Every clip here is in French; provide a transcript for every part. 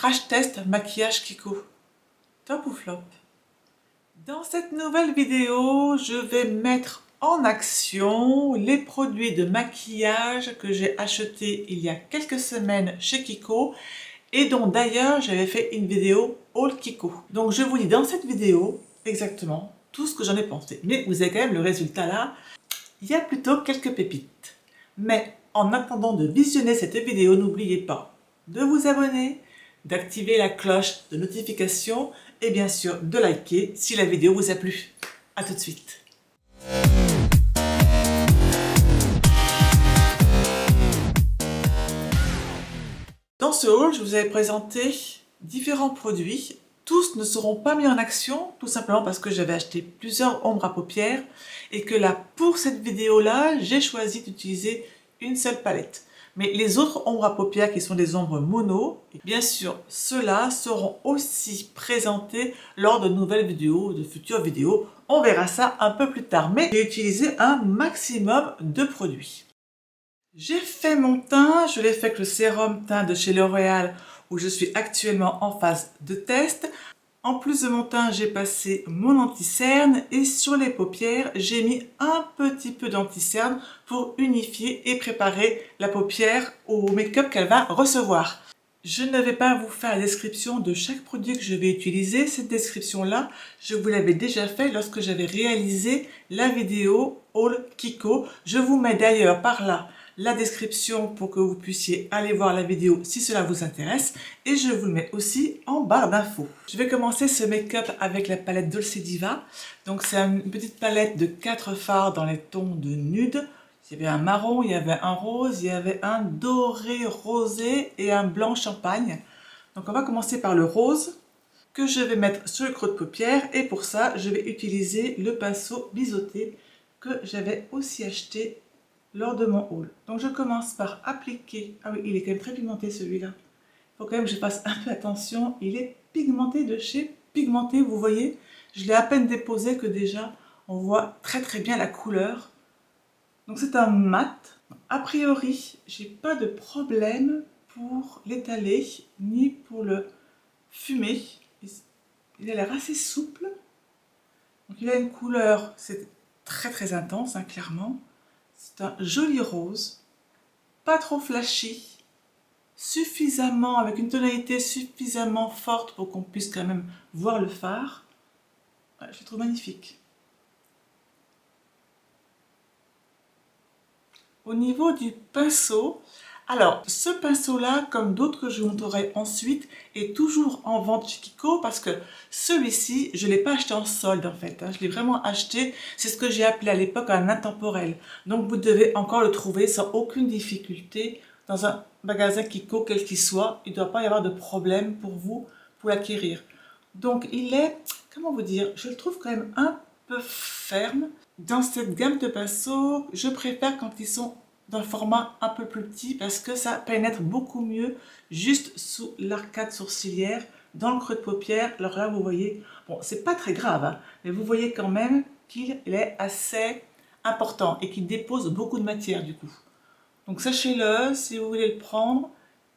Crash test maquillage Kiko. Top ou flop? Dans cette nouvelle vidéo, je vais mettre en action les produits de maquillage que j'ai achetés il y a quelques semaines chez Kiko et dont d'ailleurs j'avais fait une vidéo haul Kiko. Donc je vous dis dans cette vidéo exactement tout ce que j'en ai pensé. Mais vous avez quand même le résultat là. Il y a plutôt quelques pépites. Mais en attendant de visionner cette vidéo, n'oubliez pas de vous abonner, d'activer la cloche de notification et bien sûr de liker si la vidéo vous a plu. A tout de suite. Dans ce haul, je vous avais présenté différents produits. Tous ne seront pas mis en action, tout simplement parce que j'avais acheté plusieurs ombres à paupières et que là, pour cette vidéo-là, j'ai choisi d'utiliser une seule palette. Mais les autres ombres à paupières qui sont des ombres mono, bien sûr, ceux-là seront aussi présentés lors de nouvelles vidéos, de futures vidéos. On verra ça un peu plus tard, mais j'ai utilisé un maximum de produits. J'ai fait mon teint, je l'ai fait avec le sérum teint de chez L'Oréal où je suis actuellement en phase de test. En plus de mon teint, j'ai passé mon anti-cerne et sur les paupières, j'ai mis un petit peu d'anti-cerne pour unifier et préparer la paupière au make-up qu'elle va recevoir. Je ne vais pas vous faire la description de chaque produit que je vais utiliser. Cette description-là, je vous l'avais déjà fait lorsque j'avais réalisé la vidéo Haul Kiko. Je vous mets d'ailleurs par là la description pour que vous puissiez aller voir la vidéo si cela vous intéresse et je vous le mets aussi en barre d'infos. Je vais commencer ce make-up avec la palette Dolce Diva. Donc c'est une petite palette de 4 fards dans les tons de nude. Il y avait un marron, il y avait un rose, il y avait un doré rosé et un blanc champagne. Donc on va commencer par le rose que je vais mettre sur le creux de paupière et pour ça je vais utiliser le pinceau biseauté que j'avais aussi acheté lors de mon haul. Donc je commence par appliquer, ah oui il est quand même très pigmenté celui-là, il faut quand même que je fasse un peu attention, il est pigmenté de chez Pigmenté, vous voyez, je l'ai à peine déposé que déjà on voit très bien la couleur. Donc c'est un mat, a priori j'ai pas de problème pour l'étaler ni pour le fumer, il a l'air assez souple, donc il a une couleur, c'est très intense hein, clairement. C'est un joli rose, pas trop flashy, suffisamment, avec une tonalité suffisamment forte pour qu'on puisse quand même voir le fard. Ouais, je le trouve magnifique. Au niveau du pinceau, alors ce pinceau-là, comme d'autres que je vous montrerai ensuite, est toujours en vente chez Kiko parce que celui-ci, je ne l'ai pas acheté en solde en fait. Je l'ai vraiment acheté, c'est ce que j'ai appelé à l'époque un intemporel. Donc vous devez encore le trouver sans aucune difficulté dans un magasin Kiko, quel qu'il soit. Il ne doit pas y avoir de problème pour vous pour l'acquérir. Donc il est, comment vous dire, je le trouve quand même un peu ferme. Dans cette gamme de pinceaux, je préfère quand ils sont dans le format un peu plus petit parce que ça pénètre beaucoup mieux juste sous l'arcade sourcilière, dans le creux de paupière. Alors là, vous voyez, bon, c'est pas très grave, hein, mais vous voyez quand même qu'il est assez important et qu'il dépose beaucoup de matière du coup. Donc sachez-le, si vous voulez le prendre,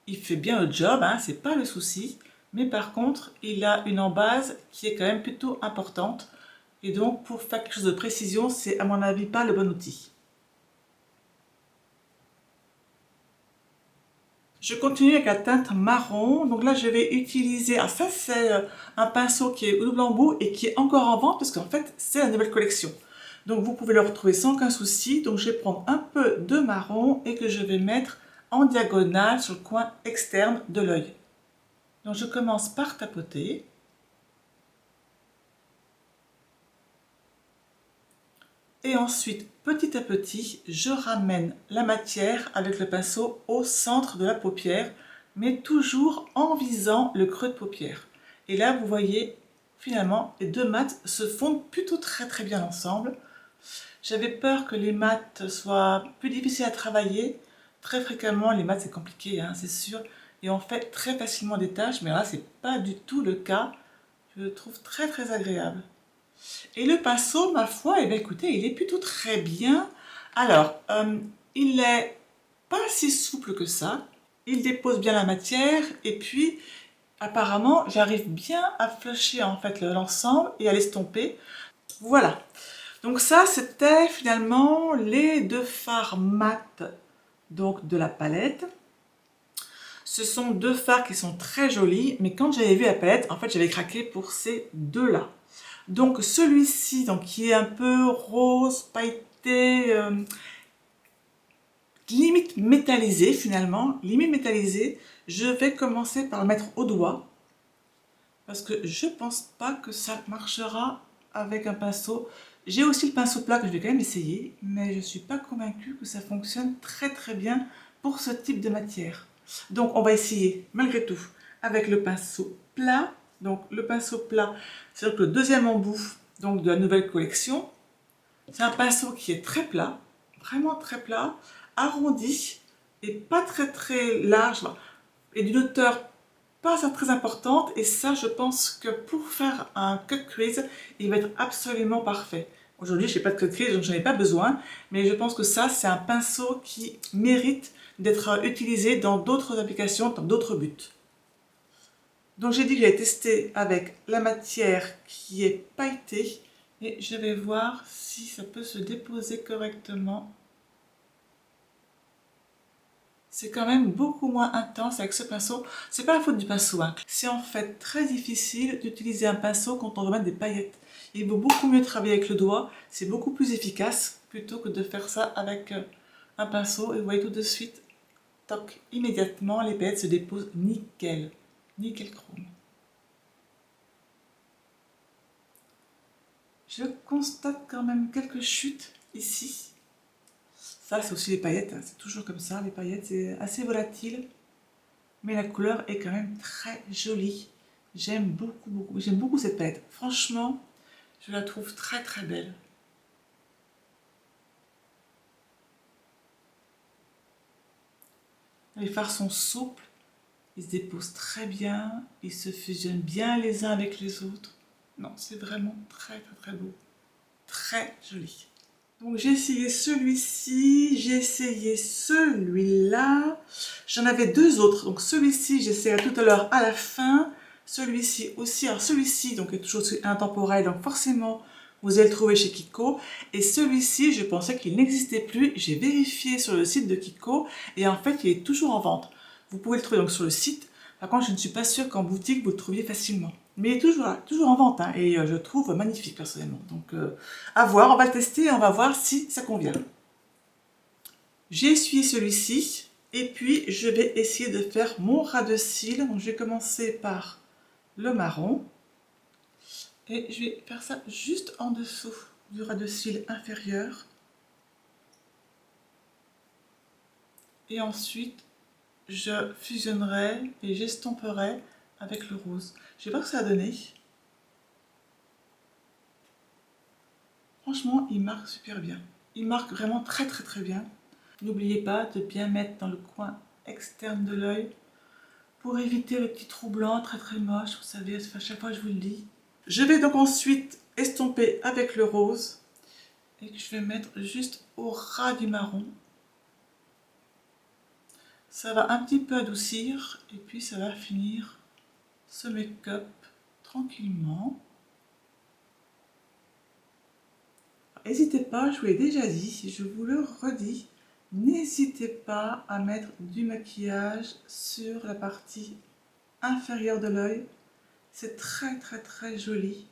il fait bien le job, hein, c'est pas le souci, mais par contre, il a une embase qui est quand même plutôt importante. Et donc, pour faire quelque chose de précision, c'est à mon avis pas le bon outil. Je continue avec la teinte marron. Donc là, je vais utiliser... Ah, ça, c'est un pinceau qui est double embout et qui est encore en vente parce qu'en fait, c'est la nouvelle collection. Donc, vous pouvez le retrouver sans aucun souci. Donc, je vais prendre un peu de marron et que je vais mettre en diagonale sur le coin externe de l'œil. Donc, je commence par tapoter. Et ensuite, petit à petit, je ramène la matière avec le pinceau au centre de la paupière, mais toujours en visant le creux de paupière. Et là, vous voyez, finalement, les deux mats se fondent plutôt très bien ensemble. J'avais peur que les mats soient plus difficiles à travailler. Très fréquemment, les mats, c'est compliqué, hein, c'est sûr. Et on fait très facilement des taches, mais là, c'est pas du tout le cas. Je le trouve très agréable. Et le pinceau, ma foi, eh bien, écoutez, il est plutôt très bien. Alors, il n'est pas si souple que ça. Il dépose bien la matière et puis Apparemment, j'arrive bien à flusher en fait l'ensemble et à l'estomper. Voilà. Donc ça, c'était finalement les deux fards mat donc de la palette. Ce sont deux fards qui sont très jolis, mais quand j'avais vu la palette, en fait, j'avais craqué pour ces deux-là. Donc celui-ci, donc qui est un peu rose, pailleté, limite métallisé finalement, limite métallisé, je vais commencer par le mettre au doigt parce que je pense pas que ça marchera avec un pinceau. J'ai aussi le pinceau plat que je vais quand même essayer, mais je suis pas convaincue que ça fonctionne très bien pour ce type de matière. Donc on va essayer malgré tout avec le pinceau plat. Donc le pinceau plat, c'est donc le deuxième embout donc de la nouvelle collection. C'est un pinceau qui est très plat, vraiment très plat, arrondi et pas très large et d'une hauteur pas très importante. Et ça, je pense que pour faire un cut crease, il va être absolument parfait. Aujourd'hui, je n'ai pas de cut crease, donc je n'en ai pas besoin, mais je pense que ça, c'est un pinceau qui mérite d'être utilisé dans d'autres applications, dans d'autres buts. Donc j'ai dit que j'allais tester avec la matière qui est pailletée et je vais voir si ça peut se déposer correctement. C'est quand même beaucoup moins intense avec ce pinceau. C'est pas la faute du pinceau, hein. C'est en fait très difficile d'utiliser un pinceau quand on veut mettre des paillettes. Il vaut beaucoup mieux travailler avec le doigt, c'est beaucoup plus efficace plutôt que de faire ça avec un pinceau. Et vous voyez tout de suite, toc, immédiatement les paillettes se déposent nickel, nickel chrome. Je constate quand même quelques chutes ici. Ça, c'est aussi les paillettes, hein. C'est toujours comme ça, les paillettes, c'est assez volatile. Mais la couleur est quand même très jolie. J'aime beaucoup cette palette. Franchement, je la trouve très belle. Les fards sont souples, ils se déposent très bien, ils se fusionnent bien les uns avec les autres. Non, c'est vraiment très beau. Très joli. Donc j'ai essayé celui-ci, j'ai essayé celui-là. J'en avais deux autres. Donc celui-ci, j'essaierai tout à l'heure à la fin. Celui-ci aussi. Alors celui-ci donc est toujours intemporel, donc forcément vous allez le trouver chez Kiko. Et celui-ci, je pensais qu'il n'existait plus. J'ai vérifié sur le site de Kiko et en fait il est toujours en vente. Vous pouvez le trouver donc sur le site. Par contre, je ne suis pas sûre qu'en boutique vous le trouviez facilement. Mais il est toujours là, toujours en vente, hein, et je le trouve magnifique personnellement. Donc à voir, on va le tester et on va voir si ça convient. J'ai essuyé celui-ci et puis je vais essayer de faire mon ras de cils. Donc je vais commencer par le marron et je vais faire ça juste en dessous du ras de cils inférieur. Et ensuite, je fusionnerai et j'estomperai avec le rose. Je vais voir ce que ça a donné. Franchement, il marque super bien. Il marque vraiment très bien. N'oubliez pas de bien mettre dans le coin externe de l'œil pour éviter le petit trou blanc très moche. Vous savez, à chaque fois je vous le dis. Je vais donc ensuite estomper avec le rose et que je vais mettre juste au ras du marron. Ça va un petit peu adoucir et puis ça va finir ce make-up tranquillement. N'hésitez pas, je vous l'ai déjà dit, je vous le redis, n'hésitez pas à mettre du maquillage sur la partie inférieure de l'œil. C'est très joli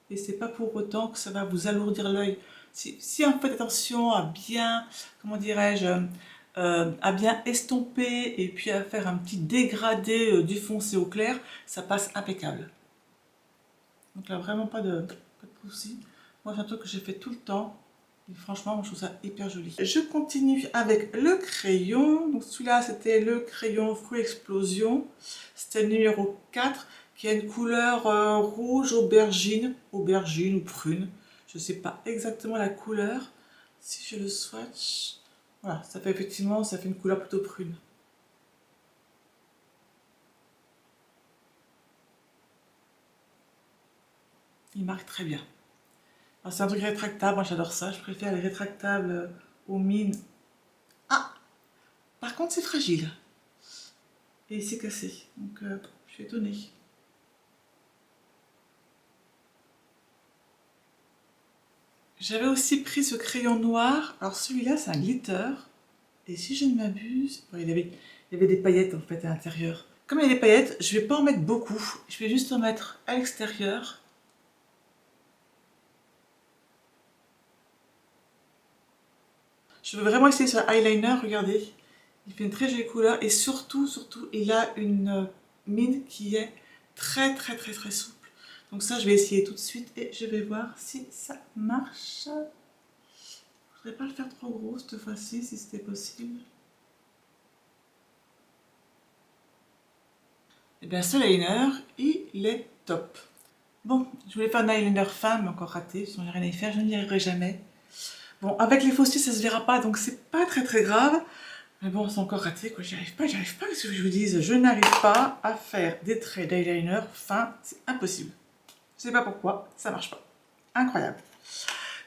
et c'est pas pour autant que ça va vous alourdir l'œil. Si on fait attention à bien, comment dirais-je, à bien estomper et puis à faire un petit dégradé du foncé au clair, ça passe impeccable. Donc là, vraiment pas de soucis. Moi, c'est un truc que j'ai fait tout le temps. Et franchement, moi, je trouve ça hyper joli. Je continue avec le crayon. Donc celui-là, c'était le crayon Fruit Explosion. C'était le numéro 4, qui a une couleur rouge aubergine ou prune. Je ne sais pas exactement la couleur. Si je le swatch, voilà, ça fait effectivement, ça fait une couleur plutôt prune. Il marque très bien. C'est un truc rétractable, moi j'adore ça, je préfère les rétractables aux mines. Ah! Par contre c'est fragile. Et c'est cassé, donc je suis étonnée. J'avais aussi pris ce crayon noir. Alors celui-là, c'est un glitter. Et si je ne m'abuse, bon, il y avait des paillettes en fait à l'intérieur. Comme il y a des paillettes, je vais pas en mettre beaucoup. Je vais juste en mettre à l'extérieur. Je veux vraiment essayer sur l'eyeliner, regardez. Il fait une très jolie couleur et surtout, il a une mine qui est très souple. Donc ça, je vais essayer tout de suite et je vais voir si ça marche. Je voudrais pas le faire trop gros cette fois-ci, si c'était possible. Et bien ce liner, il est top. Bon, je voulais faire un eyeliner fin, mais encore raté, sinon j'ai rien à y faire, je n'y arriverai jamais. Bon, avec les faux cils, ça se verra pas, donc c'est pas très grave. Mais bon, c'est encore raté, quoi. J'y arrive pas, qu'est-ce que je vous dise? Je n'arrive pas à faire des traits d'eyeliner fins, c'est impossible. Je sais pas pourquoi, ça marche pas. Incroyable.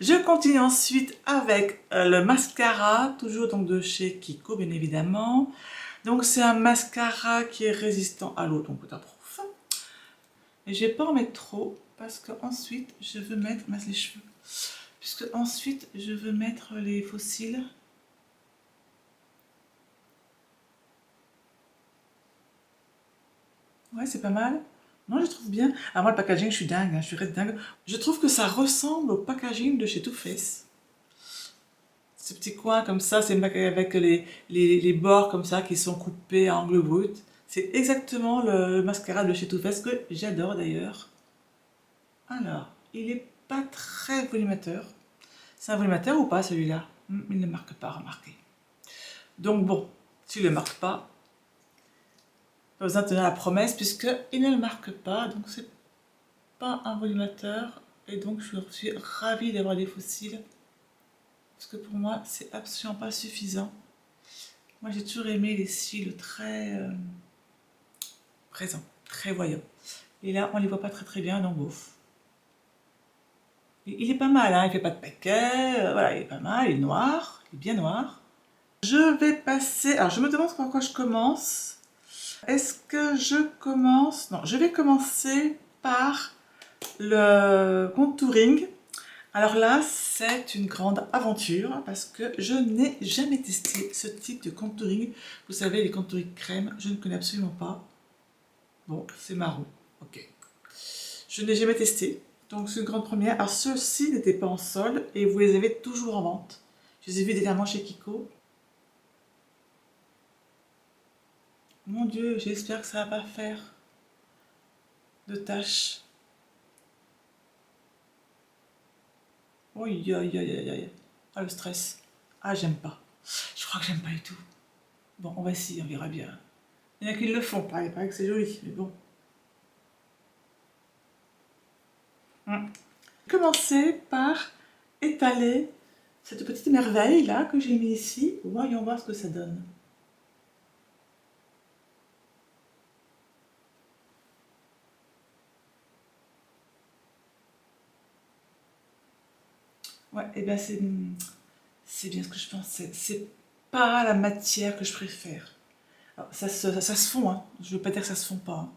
Je continue ensuite avec le mascara, toujours donc de chez Kiko, bien évidemment. Donc c'est un mascara qui est résistant à l'eau, donc waterproof. Et je vais pas en mettre trop, parce que ensuite je veux mettre, mince les cheveux, puisque ensuite je veux mettre les faux cils. Ouais, c'est pas mal. Non, je trouve bien. Alors moi, le packaging, je suis dingue, hein, je suis red dingue. Je trouve que ça ressemble au packaging de chez Too Faced. Ce petit coin comme ça, c'est avec les bords comme ça qui sont coupés à angle brut. C'est exactement le mascara de chez Too Faced que j'adore d'ailleurs. Alors, il est pas très volumateur. C'est un volumateur ou pas celui-là? Il ne marque pas, remarquez. Donc bon, s'il ne marque pas, pas besoin de tenir la promesse puisqu'il ne le marque pas, donc c'est pas un volumateur et donc je suis ravie d'avoir des faux cils parce que pour moi c'est absolument pas suffisant. Moi j'ai toujours aimé les cils très présents, très voyants. Et là on les voit pas très bien donc bof. Il est pas mal, hein, il fait pas de paquet, voilà, il est pas mal, il est noir, il est bien noir. Je vais passer, alors je me demande par quoi je commence. Est-ce que je commence? Non, je vais commencer par le contouring. Alors là, c'est une grande aventure parce que je n'ai jamais testé ce type de contouring. Vous savez, les contouring crème, je ne connais absolument pas. Bon, c'est marron, ok. Je n'ai jamais testé, donc c'est une grande première. Alors ceux-ci n'étaient pas en solde et vous les avez toujours en vente. Je les ai vus dernièrement chez Kiko. Mon Dieu, j'espère que ça va pas faire de taches. Oui, aïe, aïe, aïe, aïe. Ah, le stress. Ah, j'aime pas. Je crois que j'aime pas du tout. Bon, on va essayer, on verra bien. Il y en a qui le font, pareil, pareil que c'est joli, mais bon. Commencer par étaler cette petite merveille là que j'ai mis ici. Voyons voir ce que ça donne. Ouais, et ben c'est bien ce que je pensais. C'est pas la matière que je préfère. Alors, ça se fond, hein. Je veux pas dire que ça se fond pas, hein.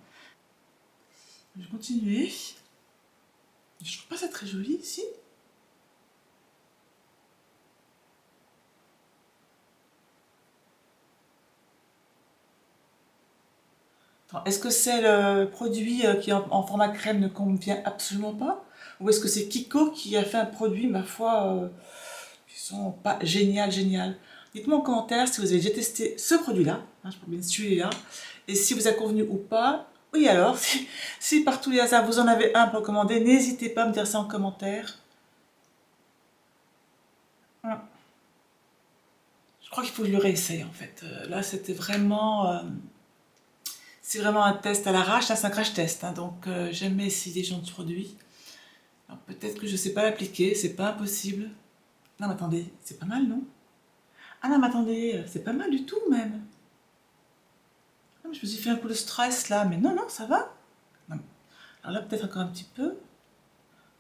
Je vais continuer. Je trouve pas ça très joli ici. Est-ce que c'est le produit qui en format crème ne convient absolument pas? Ou est-ce que c'est Kiko qui a fait un produit, ma foi, qui sont pas génial. Dites-moi en commentaire si vous avez déjà testé ce produit-là, hein, je parle bien de celui-là, et si vous a convenu ou pas. Oui alors, si par tous les hasards vous en avez un pour commander, n'hésitez pas à me dire ça en commentaire. Hum. Je crois qu'il faut que je le réessaye en fait. Là c'était vraiment... c'est vraiment un test à l'arrache, hein, c'est un crash test, hein, donc j'aime essayer ce genre de produit. Alors peut-être que je ne sais pas l'appliquer, c'est pas impossible. Non mais attendez, c'est pas mal non? Ah non mais attendez, c'est pas mal du tout même. Ah, mais je me suis fait un coup de stress là, mais non, ça va. Non. Alors là peut-être encore un petit peu.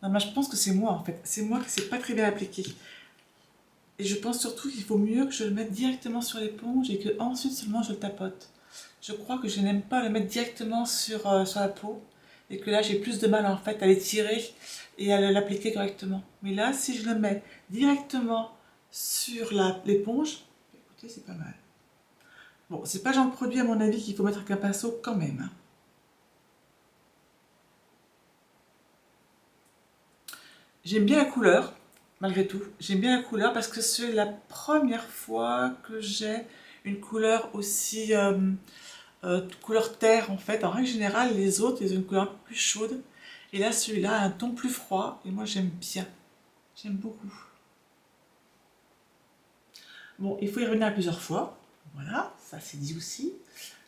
Non mais je pense que c'est moi en fait, c'est moi qui ne sais pas très bien appliquer. Et je pense surtout qu'il faut mieux que je le mette directement sur l'éponge et que ensuite seulement je le tapote. je crois que je n'aime pas le mettre directement sur la peau et que là j'ai plus de mal en fait à l'étirer et à l'appliquer correctement. Mais là, si je le mets directement sur l'éponge, écoutez, c'est pas mal. Bon, c'est pas le genre de produit à mon avis qu'il faut mettre avec un pinceau quand même, hein. J'aime bien la couleur, malgré tout. J'aime bien la couleur parce que c'est la première fois que j'ai une couleur aussi couleur terre en fait. En règle générale, les autres, ils ont une couleur un peu plus chaude. Et là, celui-là a un ton plus froid. Et moi, j'aime bien. J'aime beaucoup. Bon, il faut y revenir plusieurs fois. Voilà, ça c'est dit aussi.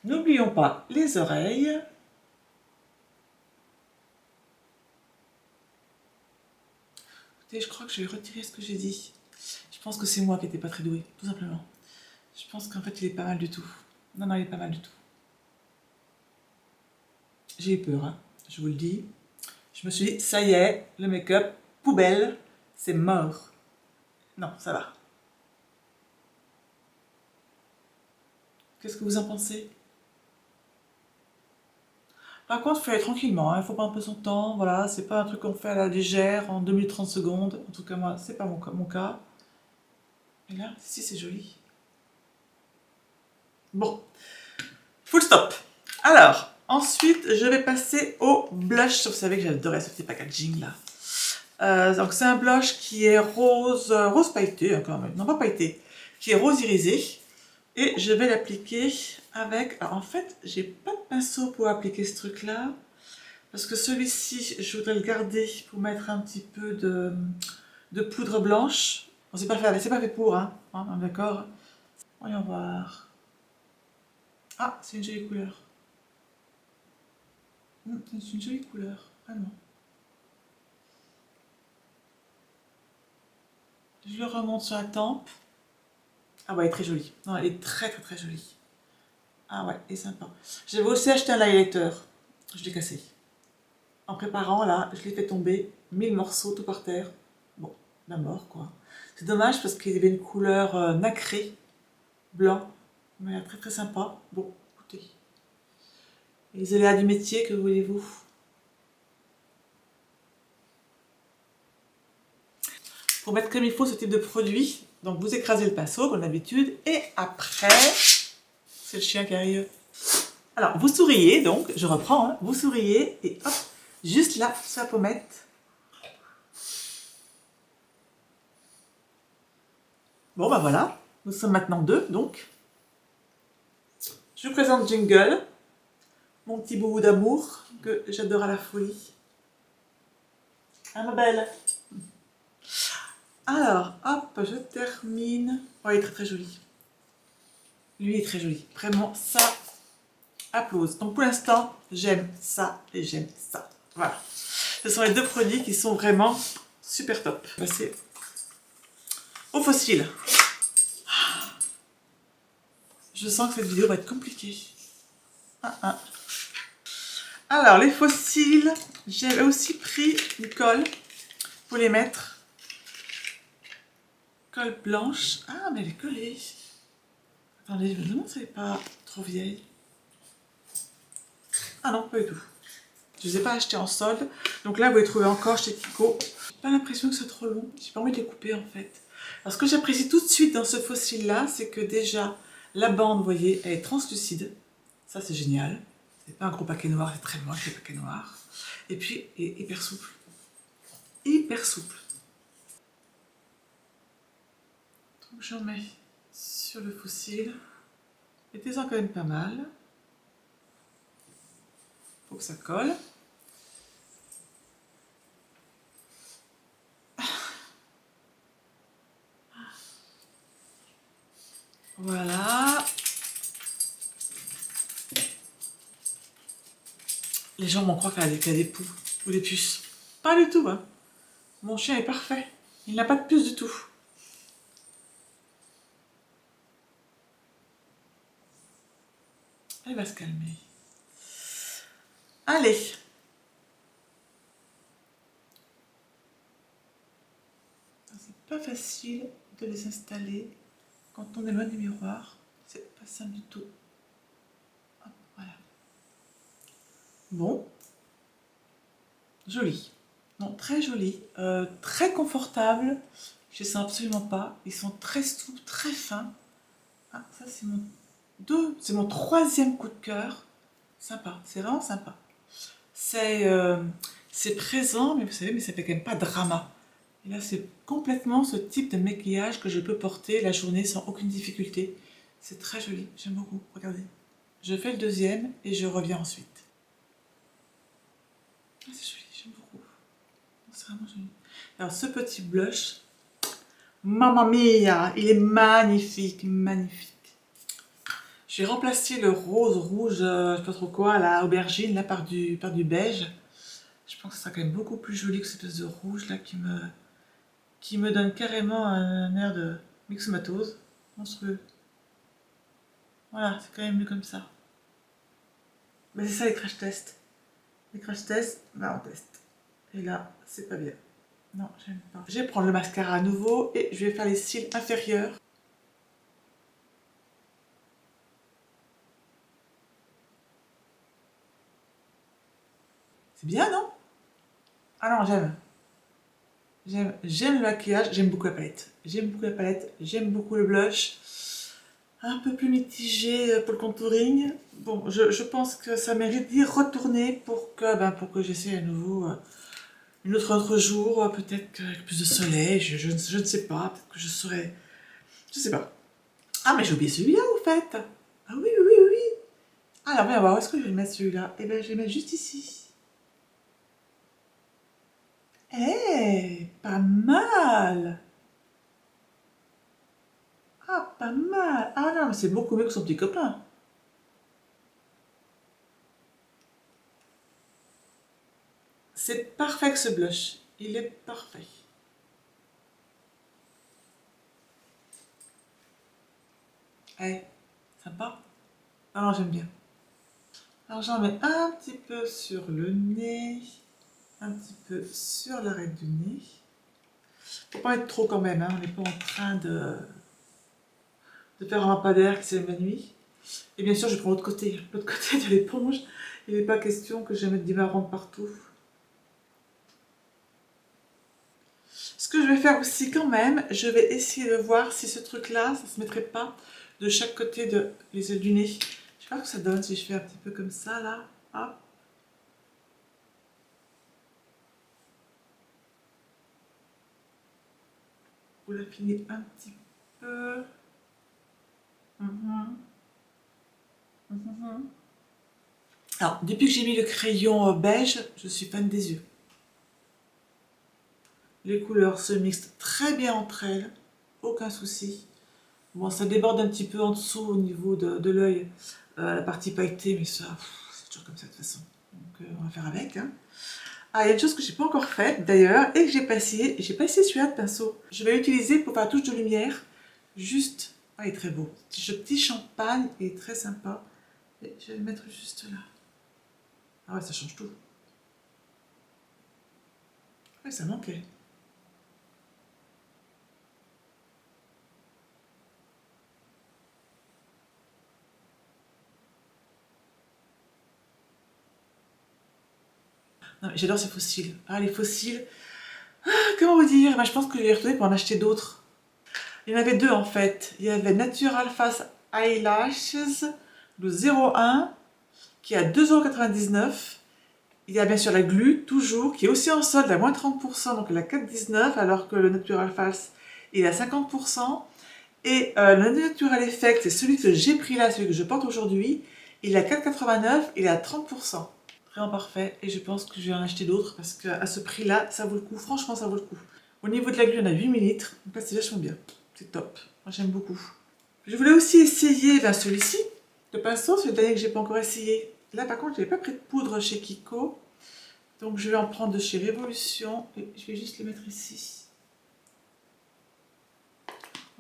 N'oublions pas les oreilles. Écoutez, je crois que je vais retirer ce que j'ai dit. Je pense que c'est moi qui n'étais pas très douée, tout simplement. Je pense qu'en fait, il est pas mal du tout. Non, non, il est pas mal du tout. J'ai eu peur, hein, je vous le dis. Je me suis dit, ça y est, le make-up, poubelle, c'est mort. Non, ça va. Qu'est-ce que vous en pensez? Par contre, il faut aller tranquillement, il faut prendre un peu son temps, voilà, c'est pas un truc qu'on fait à la légère en 2 minutes 30 secondes. En tout cas, moi, c'est pas mon cas. Et là, si, c'est joli. Bon, full stop. Alors, ensuite, je vais passer au blush. Vous savez que j'adorais ce petit packaging là. Donc, c'est un blush qui est rose, rose pailleté, hein, quand même. Non, pas pailleté, qui est rose irisé. Et je vais l'appliquer avec... Alors, en fait, j'ai pas de pinceau pour appliquer ce truc-là. Parce que celui-ci, je voudrais le garder pour mettre un petit peu de poudre blanche. Bon, c'est pas fait pour, hein, d'accord. Voyons voir. Ah, c'est une jolie couleur. C'est une jolie couleur, vraiment. Je le remonte sur la tempe. Ah ouais, elle est très jolie. Non, elle est très très très jolie. Ah ouais, elle est sympa. J'avais aussi acheté un highlighter. Je l'ai cassé. En préparant, là, je l'ai fait tomber. 1000 morceaux tout par terre. Bon, la mort, quoi. C'est dommage parce qu'il y avait une couleur nacrée, blanc. Mais elle est très très sympa. Bon, écoutez. Les aléas du métier, que voulez-vous? Pour mettre comme il faut ce type de produit, donc vous écrasez le pinceau comme d'habitude, et après, c'est le chien qui arrive. Alors, vous souriez, donc, je reprends, hein, vous souriez, et hop, juste là, sur la pommette. Bon, bah voilà, nous sommes maintenant deux, donc. Je vous présente Jingle, mon petit boubou d'amour, que j'adore à la folie. Ah, ma belle. Alors, hop, je termine. Oh, il est très très joli. Lui est très joli. Vraiment, ça, applause. Donc pour l'instant, j'aime ça et j'aime ça. Voilà. Ce sont les deux produits qui sont vraiment super top. On va passer au fossile. Je sens que cette vidéo va être compliquée. Alors, les fossiles, j'ai aussi pris une colle pour les mettre. Colle blanche. Ah, mais elle est collée. Attendez, je me demande si elle n'est pas trop vieille. Ah non, pas du tout. Je ne les ai pas achetés en solde. Donc là, vous les trouvez encore chez Kiko. J'ai pas l'impression que c'est trop long. J'ai pas envie de les couper en fait. Alors ce que j'apprécie tout de suite dans ce fossile-là, c'est que déjà, la bande, vous voyez, elle est translucide. Ça, c'est génial. C'est pas un gros paquet noir, c'est très moche, le paquet noir. Et puis, il est hyper souple. Hyper souple. Donc j'en mets sur le fossile. Mettez-en quand même pas mal. Faut que ça colle. Voilà. Les gens vont croire qu'elle a des poux ou des puces. Pas du tout, hein. Mon chien est parfait. Il n'a pas de puce du tout. Elle va se calmer. Allez. C'est pas facile de les installer quand on est loin du miroir. C'est pas simple du tout. Hop. Bon, joli. Non, très joli. Très confortable. Je les sens absolument pas. Ils sont très souples, très fins. Ah, ça c'est mon troisième coup de cœur. Sympa, c'est vraiment sympa. C'est c'est présent, mais vous savez, mais ça fait quand même pas drama. Et là, c'est complètement ce type de maquillage que je peux porter la journée sans aucune difficulté. C'est très joli, j'aime beaucoup. Regardez. Je fais le deuxième et je reviens ensuite. Ah, c'est joli, j'aime beaucoup. C'est vraiment joli. Alors, ce petit blush, mamma mia, il est magnifique, magnifique. J'ai remplacé le rose, rouge, je sais pas trop quoi, la aubergine, là, par du beige. Je pense que ça sera quand même beaucoup plus joli que cette espèce de rouge là qui me donne carrément un air de myxomatose monstrueux. Voilà, c'est quand même mieux comme ça. Mais c'est ça les crash tests. Les crash tests, bah on teste. Et là, c'est pas bien. Non, j'aime pas. Je vais prendre le mascara à nouveau et je vais faire les cils inférieurs. C'est bien, non? Ah non, j'aime. J'aime le maquillage, j'aime beaucoup la palette. J'aime beaucoup la palette, j'aime beaucoup le blush. Un peu plus mitigé pour le contouring. Bon, je pense que ça mérite d'y retourner pour que j'essaie à nouveau une autre jour, peut-être qu'avec plus de soleil, je ne sais pas, peut-être que je serai... Je sais pas. Ah, mais j'ai oublié celui-là, au fait. Ah oui, oui, oui, oui. Alors, viens voir, où est-ce que je vais le mettre celui-là? Eh bien, je vais le mettre juste ici. Eh, pas mal. Ah, pas mal. Ah non, mais c'est beaucoup mieux que son petit copain. C'est parfait que ce blush. Il est parfait. Eh, sympa. Alors, j'aime bien. Alors, j'en mets un petit peu sur le nez, un petit peu sur l'arête du nez. Faut pas être trop quand même, hein, on n'est pas en train de faire un lampadaire qui s'allume la nuit. Et bien sûr, je prends l'autre côté, l'autre côté de l'éponge. Il n'est pas question que je mette du marron partout. Ce que je vais faire aussi quand même, je vais essayer de voir si ce truc-là, ça se mettrait pas de chaque côté de les ailes du nez. Je sais pas ce que ça donne si je fais un petit peu comme ça, là. Hop. Vous l'affinez un petit peu. Mhm. Mhm. Alors, depuis que j'ai mis le crayon beige, je suis fan des yeux. Les couleurs se mixent très bien entre elles, aucun souci. Bon, ça déborde un petit peu en dessous au niveau de l'œil, la partie pailletée, mais ça, c'est toujours comme ça de toute façon. Donc, on va faire avec. Hein. Ah, il y a une chose que j'ai pas encore faite d'ailleurs, et que j'ai pas essayé celui-là de pinceau. Je vais l'utiliser pour faire la touche de lumière, juste. Ah, il est très beau. Ce petit champagne est très sympa. Et je vais le mettre juste là. Ah ouais, ça change tout. Ouais, ça manquait. Non, j'adore ces fossiles. Ah, les fossiles. Ah, comment vous dire? Bah, je pense que je vais y retourner pour en acheter d'autres. Il y en avait deux en fait. Il y avait Natural Fast Eyelashes, le 01, qui est à 2,99 €. Il y a bien sûr la Glu, toujours, qui est aussi en solde à moins 30%, donc elle est à 4,19 €, alors que le Natural Fast il est à 50%. Et le Natural Effect, c'est celui que j'ai pris là, celui que je porte aujourd'hui, il est à 4,89 €, il est à 30%. Vraiment parfait, et je pense que je vais en acheter d'autres parce qu'à ce prix-là, ça vaut le coup. Franchement, ça vaut le coup. Au niveau de la Glu, on a 8 ml, donc là c'est vachement bien. C'est top. Moi j'aime beaucoup. Je voulais aussi essayer celui-ci, le pinceau, c'est le dernier que j'ai pas encore essayé. Là par contre, je n'avais pas pris de poudre chez Kiko. Donc je vais en prendre de chez Révolution et je vais juste le mettre ici.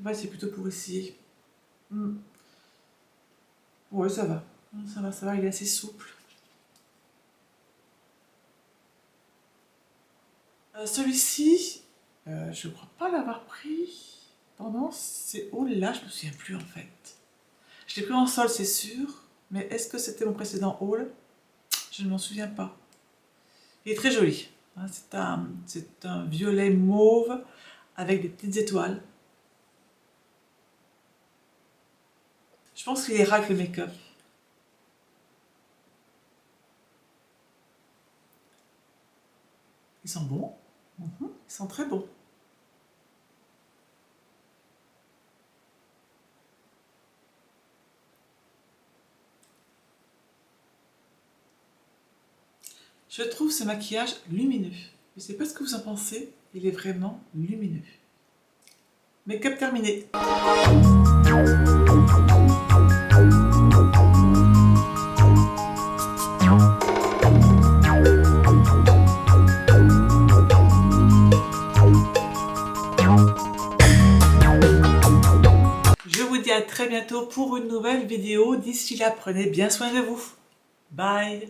Ouais, c'est plutôt pour essayer. Ouais, ça va. Ça va, il est assez souple. Celui-ci, je ne crois pas l'avoir pris. Pendant c'est haut là, je me souviens plus en fait. Je l'ai pris en sol, c'est sûr. Mais est-ce que c'était mon précédent haul? Je ne m'en souviens pas. Il est très joli. Hein, c'est un violet mauve avec des petites étoiles. Je pense qu'il ira avec le make-up. Ils sont bons. Ils sont très bons. Je trouve ce maquillage lumineux. Je ne sais pas ce que vous en pensez, il est vraiment lumineux. Make-up terminé. Je vous dis à très bientôt pour une nouvelle vidéo. D'ici là, prenez bien soin de vous. Bye!